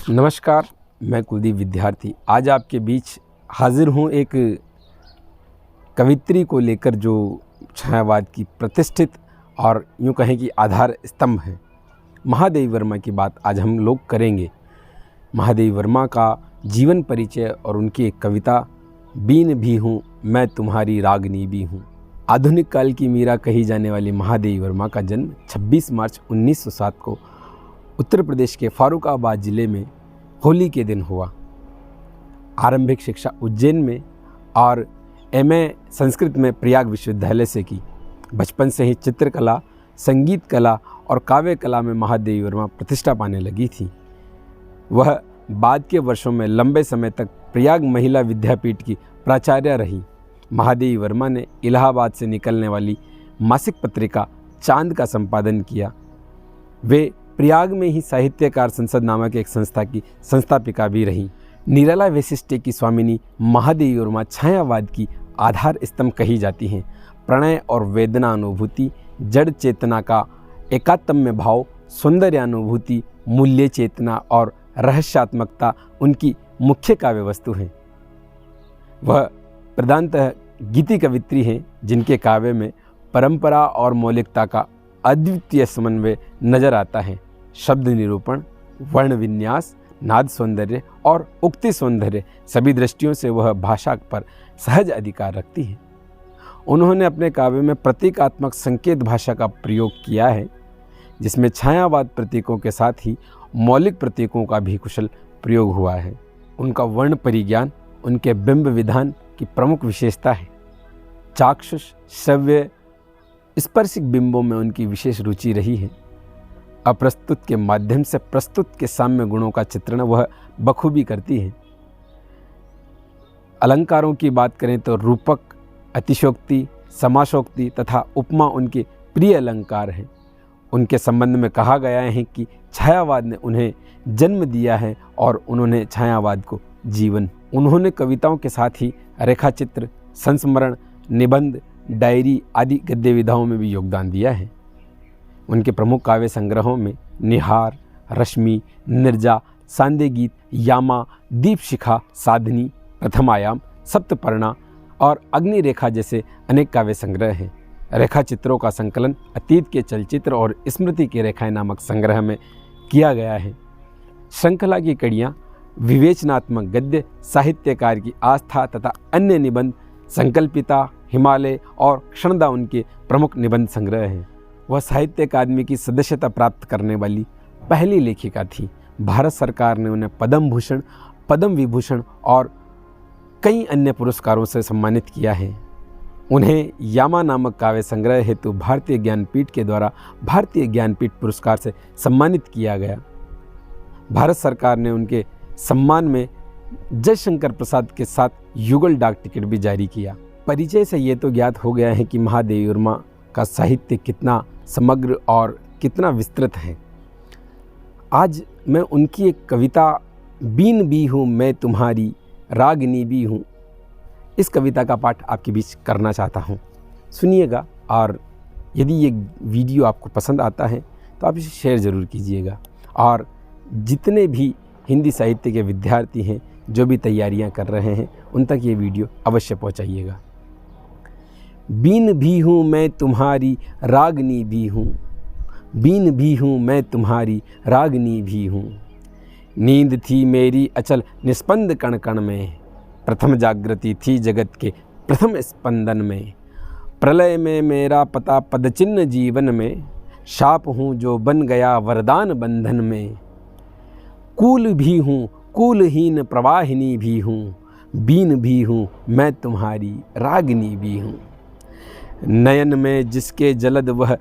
नमस्कार, मैं कुलदीप विद्यार्थी आज आपके बीच हाजिर हूँ एक कवित्री को लेकर जो छायावाद की प्रतिष्ठित और यूँ कहें कि आधार स्तंभ है। महादेवी वर्मा की बात आज हम लोग करेंगे। महादेवी वर्मा का जीवन परिचय और उनकी एक कविता बीन भी हूँ मैं तुम्हारी रागनी भी हूँ। आधुनिक काल की मीरा कही जाने वाली महादेवी वर्मा का जन्म 26 मार्च 1907 को उत्तर प्रदेश के फारुखाबाद जिले में होली के दिन हुआ। आरंभिक शिक्षा उज्जैन में और एमए संस्कृत में प्रयाग विश्वविद्यालय से की। बचपन से ही चित्रकला, संगीत कला और काव्य कला में महादेवी वर्मा प्रतिष्ठा पाने लगी थी। वह बाद के वर्षों में लंबे समय तक प्रयाग महिला विद्यापीठ की प्राचार्य रही। महादेवी वर्मा ने इलाहाबाद से निकलने वाली मासिक पत्रिका चांद का संपादन किया। वे प्रयाग में ही साहित्यकार संसद नामक एक संस्था की संस्थापिका भी रहीं। निराला वैशिष्ट्य की स्वामिनी महादेवी वर्मा छायावाद की आधार स्तंभ कही जाती हैं। प्रणय और वेदना अनुभूति, जड़ चेतना का एकात्म्य भाव, सौंदर्यानुभूति, मूल्य चेतना और रहस्यात्मकता उनकी मुख्य काव्य वस्तु हैं। वह प्रधानतः गीति कवित्री हैं जिनके काव्य में परंपरा और मौलिकता का अद्वितीय समन्वय नजर आता है। शब्द निरूपण, वर्ण विन्यास, नाद सौंदर्य और उक्ति सौंदर्य सभी दृष्टियों से वह भाषा पर सहज अधिकार रखती है। उन्होंने अपने काव्य में प्रतीकात्मक संकेत भाषा का प्रयोग किया है, जिसमें छायावाद प्रतीकों के साथ ही मौलिक प्रतीकों का भी कुशल प्रयोग हुआ है। उनका वर्ण परिज्ञान उनके बिंब विधान की प्रमुख विशेषता है। चाक्षुष, श्रव्य, स्पर्शिक बिंबों में उनकी विशेष रुचि रही है। अप्रस्तुत के माध्यम से प्रस्तुत के साम्य गुणों का चित्रण वह बखूबी करती है। अलंकारों की बात करें तो रूपक, अतिशोक्ति, समाशोक्ति तथा उपमा उनके प्रिय अलंकार हैं। उनके संबंध में कहा गया है कि छायावाद ने उन्हें जन्म दिया है और उन्होंने छायावाद को जीवन। उन्होंने कविताओं के साथ ही रेखाचित्र, संस्मरण, निबंध, डायरी आदि गद्य विधाओं में भी योगदान दिया है। उनके प्रमुख काव्य संग्रहों में निहार, रश्मि, निर्जा, सांदे गीत, यामा, दीपशिखा, साधनी, प्रथम आयाम, सप्तपर्णा और अग्नि रेखा जैसे अनेक काव्य संग्रह हैं। रेखा चित्रों का संकलन अतीत के चलचित्र और स्मृति की रेखाएं नामक संग्रह में किया गया है। श्रृंखला की कड़ियाँ, विवेचनात्मक गद्य, साहित्यकार की आस्था तथा अन्य निबंध, संकल्पिता, हिमालय और क्षणदा उनके प्रमुख निबंध संग्रह हैं। वह साहित्य अकादमी की सदस्यता प्राप्त करने वाली पहली लेखिका थी। भारत सरकार ने उन्हें पद्म भूषण, पद्म विभूषण और कई अन्य पुरस्कारों से सम्मानित किया है। उन्हें यामा नामक काव्य संग्रह हेतु भारतीय ज्ञानपीठ के द्वारा भारतीय ज्ञानपीठ पुरस्कार से सम्मानित किया गया। भारत सरकार ने उनके सम्मान में जयशंकर प्रसाद के साथ युगल डाक टिकट भी जारी किया। परिचय से ये तो ज्ञात हो गया है कि महादेवी वर्मा का साहित्य कितना समग्र और कितना विस्तृत है। आज मैं उनकी एक कविता बीन भी हूँ मैं तुम्हारी रागनी भी हूँ, इस कविता का पाठ आपके बीच करना चाहता हूँ। सुनिएगा और यदि ये वीडियो आपको पसंद आता है तो आप इसे शेयर ज़रूर कीजिएगा और जितने भी हिंदी साहित्य के विद्यार्थी हैं जो भी तैयारियां कर रहे हैं उन तक ये वीडियो अवश्य पहुंचाइएगा। बीन भी हूँ मैं तुम्हारी रागनी भी हूँ, बीन भी हूँ मैं तुम्हारी रागनी भी हूँ। नींद थी मेरी अचल निस्पंद कण कण में, प्रथम जागृति थी जगत के प्रथम स्पंदन में। प्रलय में मेरा पता पदचिन्ह जीवन में, शाप हूँ जो बन गया वरदान बंधन में। कूल भी हूँ कूलहीन प्रवाहिनी भी हूँ, बीन भी हूँ मैं तुम्हारी रागनी भी हूँ। नयन में जिसके जलद वह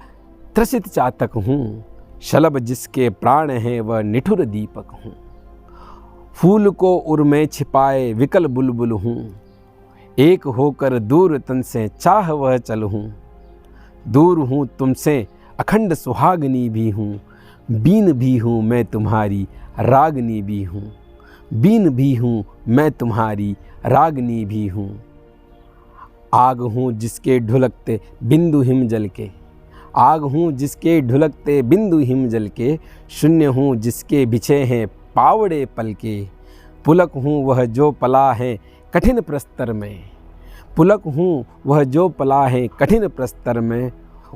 त्रसित चातक हूँ, शलभ जिसके प्राण हैं वह निठुर दीपक हूँ। फूल को उर में छिपाए विकल बुलबुल हूँ, एक होकर दूर तन से चाह वह चल हूँ। दूर हूँ तुमसे अखंड सुहागनी भी हूँ, बीन भी हूँ मैं तुम्हारी रागनी भी हूँ। बीन भी हूँ मैं तुम्हारी रागनी भी हूँ। आग हूँ जिसके ढुलकते बिंदु हिम जल के, आग हूँ जिसके ढुलकते बिंदु हिम जल के, शून्य हूँ जिसके बिछे हैं पावड़े पलके। पुलक हूँ वह जो पला है कठिन प्रस्तर में, पुलक हूँ वह जो पला है कठिन प्रस्तर में,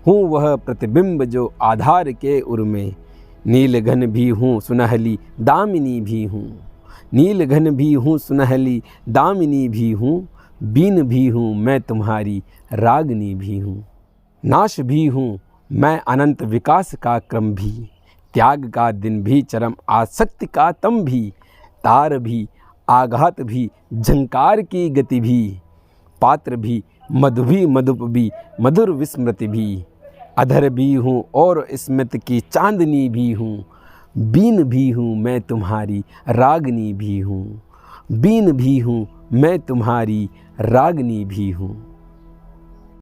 हूँ वह प्रतिबिंब जो आधार के उर में। नील घन भी हूँ सुनहली दामिनी भी हूँ, नील घन भी हूँ सुनहली दामिनी भी हूँ, बीन भी हूँ मैं तुम्हारी रागनी भी हूँ। नाश भी हूँ मैं अनंत विकास का क्रम भी, त्याग का दिन भी चरम आसक्ति का तम भी, तार भी आघात भी झंकार की गति भी, पात्र भी मधु भी मधुप भी मधुर विस्मृति भी, अधर भी हूँ और स्मृति की चांदनी भी हूँ, बीन भी हूँ मैं तुम्हारी रागनी भी हूँ, बीन भी हूँ मैं तुम्हारी रागनी भी हूँ।